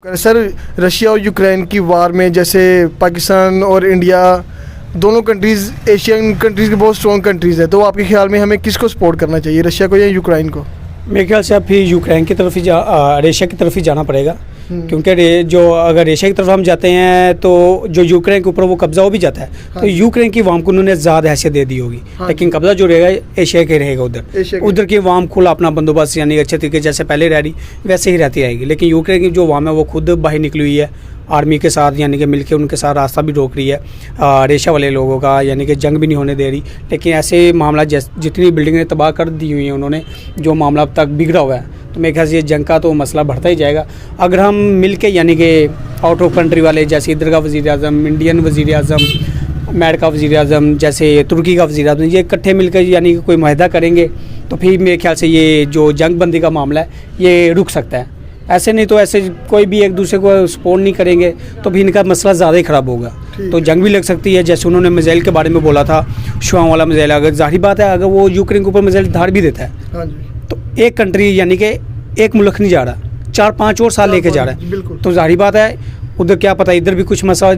Sir, Russia और Ukraine की वार में जैसे पाकिस्तान और इंडिया दोनों कंट्रीज़ एशियन कंट्रीज़ की बहुत स्ट्रॉन्ग कंट्रीज़ है, तो आपके ख्याल में हमें किसको सपोर्ट करना चाहिए, रशिया को या यूक्रेन को? मेरे ख्याल से अब फिर यूक्रेन की तरफ ही रशिया की तरफ ही जाना पड़ेगा, क्योंकि जो अगर रशिया की तरफ हम जाते हैं तो जो यूक्रेन के ऊपर वो कब्ज़ा हो भी जाता है। हाँ। तो यूक्रेन की वाम को उन्होंने ज़्यादा हैसियत दे दी होगी। हाँ। लेकिन कब्ज़ा जो रहेगा एशिया के रहेगा उधर की वाम खुला अपना बंदोबस्त यानी अच्छे तरीके जैसे पहले रह रही वैसे ही रहती रहेगी। लेकिन यूक्रेन की जो वाम है वो खुद बाहर निकली हुई है आर्मी के साथ, यानी कि मिलके उनके साथ रास्ता भी रोक रही है रशिया वाले लोगों का, यानी कि जंग भी नहीं होने दे रही। लेकिन ऐसे मामला जितनी बिल्डिंगें तबाह कर दी हुई हैं उन्होंने, जो मामला अब तक बिगड़ा हुआ है, तो मेरे ख्याल से ये जंग का तो मसला बढ़ता ही जाएगा। अगर हम मिलके यानी कि आउट ऑफ कंट्री वाले जैसे इधर का वज़ीर आज़म, इंडियन वज़ीर आज़म, अमेरिका का वज़ीर आज़म, जैसे तुर्की का वज़ीर आज़म, ये इकट्ठे मिलकर यानी कि कोई माहिदा करेंगे तो फिर मेरे ख्याल से ये जो जंग बंदी का मामला है ये रुक सकता है। ऐसे नहीं तो ऐसे कोई भी एक दूसरे को सपोर्ट नहीं करेंगे तो भी इनका मसला ज़्यादा ही ख़राब होगा, तो जंग भी लग सकती है। जैसे उन्होंने मिसाइल के बारे में बोला था, शुआओं वाला मिसाइल, अगर जाहिर बात है अगर वो यूक्रेन के ऊपर मिसाइल धार भी देता है, हाँ जी, तो एक कंट्री यानी कि एक मुल्क नहीं जा रहा, 4-5 और साल लेके जा रहा है, बिल्कुल। तो जाहिर बात है उधर क्या पता इधर भी कुछ मसला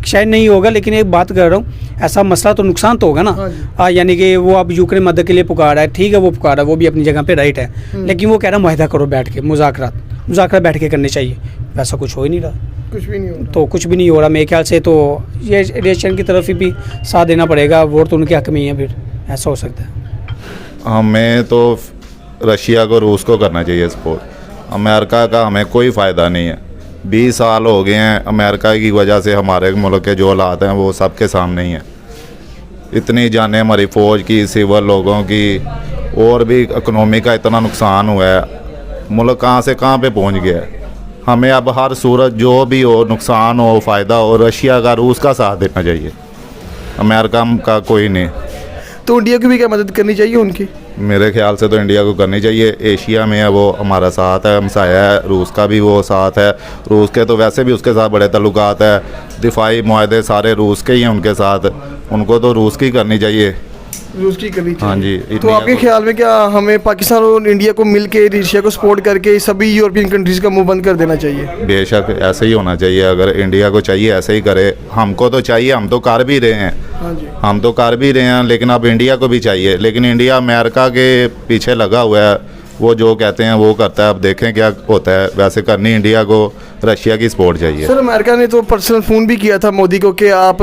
शायद नहीं होगा। लेकिन एक बात कर रहा हूँ, ऐसा मसला तो नुकसान तो होगा ना। हाँ यानी कि वो अब यूक्रेन मदद के लिए पुकार रहा है, ठीक है वो पुकार रहा है, वो भी अपनी जगह पे राइट है, लेकिन वो कह रहा है मुआहदा करो बैठ के, मुज़ाकरात बैठ के करने चाहिए। वैसा कुछ हो ही नहीं रहा, कुछ भी नहीं होगा, तो कुछ भी नहीं हो रहा। मेरे ख्याल से तो ये रशियन की तरफ ही भी साथ देना पड़ेगा, वोट तो उनके हक में ही है, फिर ऐसा हो सकता है। हमें तो रशिया को, रूस को करना चाहिए सपोर्ट। अमेरिका का हमें कोई फ़ायदा नहीं है। 20 साल हो गए हैं अमेरिका की वजह से हमारे मुल्क के जो हालात हैं वो सबके सामने ही हैं। इतनी जानें हमारी फ़ौज की, सिविल लोगों की, और भी इकनॉमी का इतना नुकसान हुआ है, मुल्क कहाँ से कहाँ पे पहुँच गया है। हमें अब हर सूरत जो भी हो, नुकसान हो, फ़ायदा हो, रशिया का, रूस का साथ देना चाहिए, अमेरिका का कोई नहीं। तो इंडिया की भी क्या मदद करनी चाहिए उनकी? मेरे ख्याल से तो इंडिया को करनी चाहिए। एशिया में है वो हमारा साथ है, हमसाया है, रूस का भी वो साथ है। रूस के तो वैसे भी उसके साथ बड़े ताल्लुकात है, दिफाई मुआहदे सारे रूस के ही हैं उनके साथ, उनको तो रूस की करनी चाहिए, रूस की करनी चाहिए। हाँ जी। तो आपके ख्याल में क्या हमें पाकिस्तान और इंडिया को मिल के रशिया को सपोर्ट करके सभी यूरोपियन कंट्रीज़ का मुंह बंद कर देना चाहिए? बेशक ऐसे ही होना चाहिए। अगर इंडिया को चाहिए ऐसे ही करे, हमको तो चाहिए, हम तो कर भी रहे हैं। हाँ जी, हम तो कर भी रहे हैं, लेकिन अब इंडिया को भी चाहिए। लेकिन इंडिया अमेरिका के पीछे लगा हुआ है, वो जो कहते हैं वो करता है। अब देखें क्या होता है। वैसे करनी इंडिया को रशिया की सपोर्ट चाहिए। सर, अमेरिका ने तो पर्सनल फ़ोन भी किया था मोदी को कि आप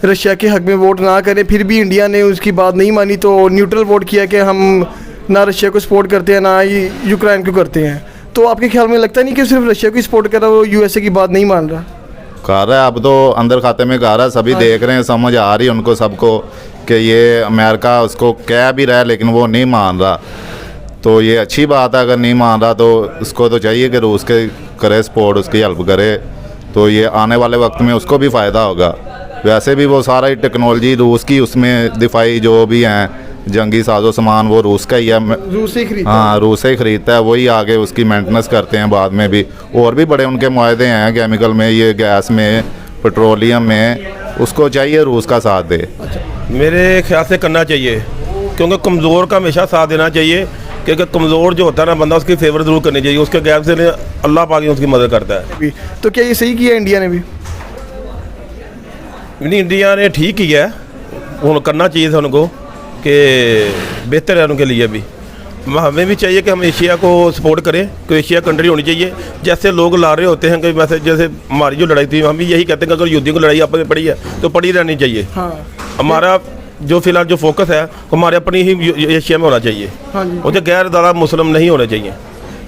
रशिया के हक में वोट ना करें, फिर भी इंडिया ने उसकी बात नहीं मानी, तो न्यूट्रल वोट किया कि हम ना रशिया को सपोर्ट करते हैं ना ही यूक्रेन को करते हैं। तो आपके ख्याल में लगता नहीं कि सिर्फ रशिया को सपोर्ट कर रहा है, वो यूएसए की बात नहीं मान रहा? कर रहा है, अब तो अंदर खाते में कर रहा है, सभी देख रहे हैं, समझ आ रही है उनको सबको कि ये अमेरिका उसको कह भी रहा है लेकिन वो नहीं मान रहा। तो ये अच्छी बात है, अगर नहीं मान रहा तो उसको तो चाहिए कि रूस के करे सपोर्ट, उसकी हेल्प करे, तो ये आने वाले वक्त में उसको भी फ़ायदा होगा। वैसे भी वो सारा ही टेक्नोलॉजी रूस की, उसमें दिफाई जो भी हैं जंगी साजो सामान वो रूस का ही है, रूस से ही खरीदता है। हाँ रूस से ही ख़रीदता है, वही आगे उसकी मेंटेनेंस करते हैं बाद में भी। और भी बड़े उनके मुआहदे हैं केमिकल में, ये गैस में, पेट्रोलियम में, उसको चाहिए रूस का साथ दे। मेरे ख्याल से करना चाहिए, क्योंकि कमज़ोर का हमेशा साथ देना चाहिए, क्योंकि कमज़ोर जो होता है ना बंदा, उसकी फेवर ज़रूर करनी चाहिए। उसके गैप से अल्लाह पाक ही उसकी मदद करता है। तो क्या ये सही किया इंडिया ने भी? नहीं, इंडिया ने ठीक किया है, उन करना चाहिए था उनको कि बेहतर है उनके लिए भी। हमें भी चाहिए कि हम एशिया को सपोर्ट करें, कोई एशिया कंट्री होनी चाहिए। जैसे लोग ला रहे होते हैं कि वैसे जैसे हमारी जो लड़ाई थी, हम भी यही कहते हैं कि अगर युद्ध की लड़ाई आपस में पड़ी है तो पड़ी रहनी चाहिए। हाँ, हमारा जो फिलहाल जो फोकस है हमारे अपनी ही एशिया में होना चाहिए। हाँ जी, और जो गैर ज़्यादा मुस्लिम नहीं होने चाहिए।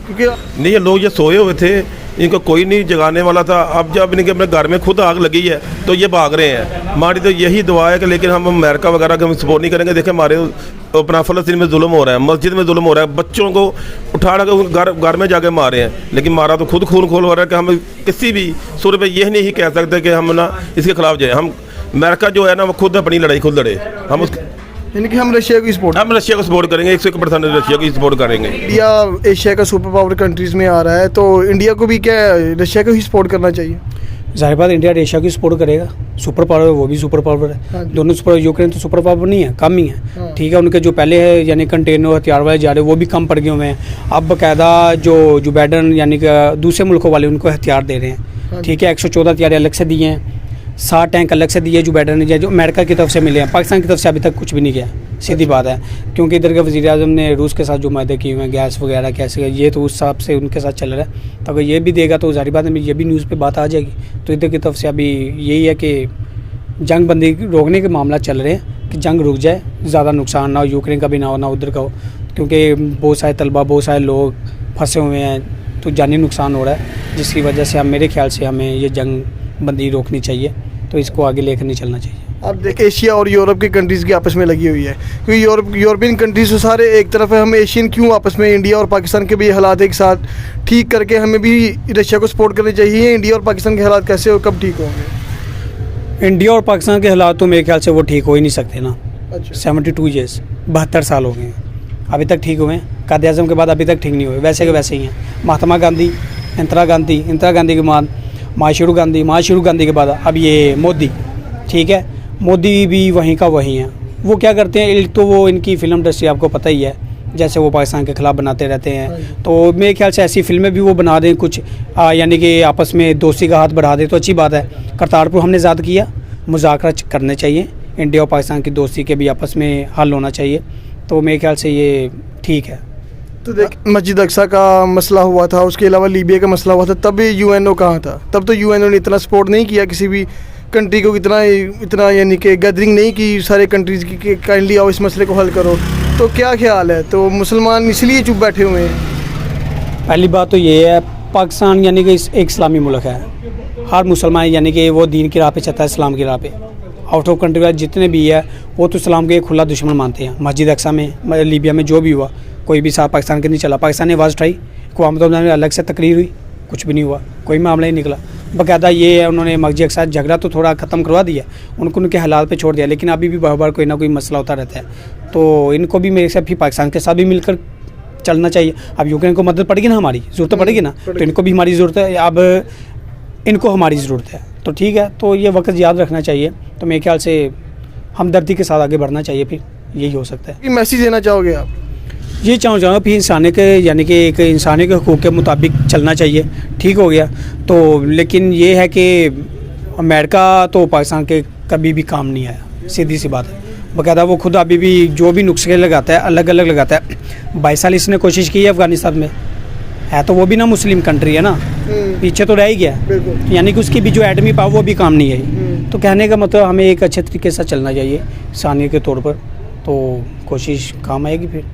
क्योंकि नहीं, ये लोग ये सोए हुए थे, इनको कोई नहीं जगाने वाला था। अब जब इनके अपने घर में खुद आग लगी है तो ये भाग रहे हैं। हमारी तो यही दुआ है कि, लेकिन हम अमेरिका वगैरह का हम सपोर्ट नहीं करेंगे। देखें हमारे अपना फ़लस्तीन में जुल्म हो रहा है, मस्जिद में जुल्म हो रहा है, बच्चों को उठा कर घर में जाके मारे हैं, लेकिन मारा तो खुद खून खोल हो रहा है कि हम किसी भी सूरत पे यह नहीं कह सकते कि हम ना इसके खिलाफ जाए। हम अमेरिका जो है ना वो खुद अपनी लड़ाई खुद लड़े। हम उस यानी कि हम रशिया को सपोर्ट करेंगे, 101% रशिया की सपोर्ट करेंगे। इंडिया एशिया का सुपर पावर कंट्रीज़ में आ रहा है, तो इंडिया को भी क्या रशिया को ही सपोर्ट करना चाहिए? जाहिर बात इंडिया एशिया की सपोर्ट करेगा, सुपर पावर है, वो भी सुपर पावर हाँ है। जी। दोनों सुपर, यूक्रेन तो सुपर पावर नहीं है, कम ही हाँ। है। ठीक है, उनके जो पहले है यानी कंटेनर हथियार वाले जा रहे हैं वो भी कम पड़ गए हुए हैं। अब बाकायदा जो बाइडन यानी कि दूसरे मुल्कों वाले उनको हथियार दे रहे हाँ हैं। जी। ठीक है, 114 हथियार अलग से दिए हैं, 60 टैंक अलग से दिए जो बाइडन ने, जो अमेरिका की तरफ से मिले हैं। पाकिस्तान की तरफ से अभी तक कुछ भी नहीं गया, सीधी बात है। क्योंकि इधर के वज़ीर आज़म ने रूस के साथ जो मायदे किए हुए हैं, गैस वगैरह कैसे, ये तो उस हिसाब से उनके साथ चल रहा है। तो अगर ये भी देगा तो ज़ाहिर बात है ये भी न्यूज़ पे बात आ जाएगी। तो इधर की तरफ से अभी यही है कि जंग बंदी रोकने के मामला चल रहे हैं कि जंग रुक जाए, ज़्यादा नुकसान ना हो, यूक्रेन का भी ना हो, ना उधर का हो। क्योंकि बहुत सारे तलबा, बहुत सारे लोग फंसे हुए हैं, तो जानी नुकसान हो रहा है, जिसकी वजह से हम, मेरे ख्याल से हमें ये जंग बंदी रोकनी चाहिए, तो इसको आगे लेकर नहीं चलना चाहिए। आप देखें एशिया और यूरोप की कंट्रीज़ की आपस में लगी हुई है, क्योंकि यूरोपियन कंट्रीज तो सारे एक तरफ है, हम एशियन क्यों आपस में, इंडिया और पाकिस्तान के भी हालात एक साथ ठीक करके हमें भी रशिया को सपोर्ट करनी चाहिए। इंडिया और पाकिस्तान के हालात कैसे और कब ठीक होंगे? इंडिया और पाकिस्तान के हालात तो मेरे ख्याल से वो ठीक हो ही नहीं सकते ना। अच्छा, 72 ईयर्स, 72 साल हो गए हैं, अभी तक ठीक हुए हैं। कायद-ए-आज़म के बाद अभी तक ठीक नहीं हुए, वैसे के वैसे ही हैं। महात्मा गांधी, इंदिरा गांधी के बाद माशरू गांधी के बाद अब ये मोदी। ठीक है, मोदी भी वहीं का वहीं है। वो क्या करते हैं, एक तो वो इनकी फ़िल्म इंडस्ट्री आपको पता ही है, जैसे वो पाकिस्तान के ख़िलाफ़ बनाते रहते हैं। तो मेरे ख्याल से ऐसी फिल्में भी वो बना दें कुछ, यानी कि आपस में दोस्ती का हाथ बढ़ा दें तो अच्छी बात है। करतारपुर हमने ज़्यादा किया, मुज़ाकरा करने चाहिए, इंडिया और पाकिस्तान की दोस्ती के भी आपस में हल होना चाहिए, तो मेरे ख्याल से ये ठीक है। तो देख मस्जिद अक्सा का मसला हुआ था, उसके अलावा लीबिया का मसला हुआ था, तब यूएनओ कहाँ था? तब तो यूएनओ ने इतना सपोर्ट नहीं किया किसी भी कंट्री को, इतना यानी कि गैदरिंग नहीं की सारे कंट्रीज़ की कि काइंडली आओ इस मसले को हल करो। तो क्या ख्याल है? तो मुसलमान इसलिए चुप बैठे हुए हैं? पहली बात तो ये है, पाकिस्तान यानी कि एक इस्लामी मुल्क है। हर मुसलमान यानी कि वो दीन की राह पे चलता है, इस्लाम की राह पे। आउट ऑफ कंट्री वाले जितने भी है वो तो इस्लाम के एक खुला दुश्मन मानते हैं। मस्जिद अक्सा में, लीबिया में जो भी हुआ, कोई भी साथ पाकिस्तान के नहीं चला। पाकिस्तान ने आवाज़ उठाई, अक़वाम मुत्तहिदा में अलग से तकरीर हुई, कुछ भी नहीं हुआ, कोई मामला ही निकला। बाकायदा ये है, उन्होंने मस्जिद के साथ झगड़ा तो थोड़ा ख़त्म करवा दिया, उनको उनके हालात पे छोड़ दिया, लेकिन अभी भी बार बार कोई ना कोई मसला होता रहता है। तो इनको भी मेरे साथ भी पाकिस्तान के साथ भी मिलकर चलना चाहिए। अब यूक्रेन को मदद पड़ेगी ना, हमारी ज़रूरत पड़ेगी ना, तो इनको भी हमारी ज़रूरत है, अब इनको हमारी ज़रूरत है। तो ठीक है, तो ये वक्त याद रखना चाहिए। तो मेरे ख्याल से हमदर्दी के साथ आगे बढ़ना चाहिए, फिर यही हो सकता है। कि मैसेज देना चाहोगे आप? ये चाहूँगा फिर इंसानी के यानी कि एक इंसानी के हकूक़ के मुताबिक चलना चाहिए। ठीक हो गया तो, लेकिन ये है कि अमेरिका तो पाकिस्तान के कभी भी काम नहीं आया, सीधी सी बात है। बाकायदा वो खुद अभी भी जो भी नुस्खे लगाता है, अलग अलग लगाता है। 22 साल इसने कोशिश की है अफ़गानिस्तान में, है तो वो भी ना मुस्लिम कंट्री है ना, पीछे तो रह ही गया, बिल्कुल। यानी कि उसकी भी जो एटमी पावर वो भी काम नहीं आई। तो कहने का मतलब हमें एक अच्छे तरीके से चलना चाहिए इंसानियत के तौर पर, तो कोशिश काम आएगी फिर।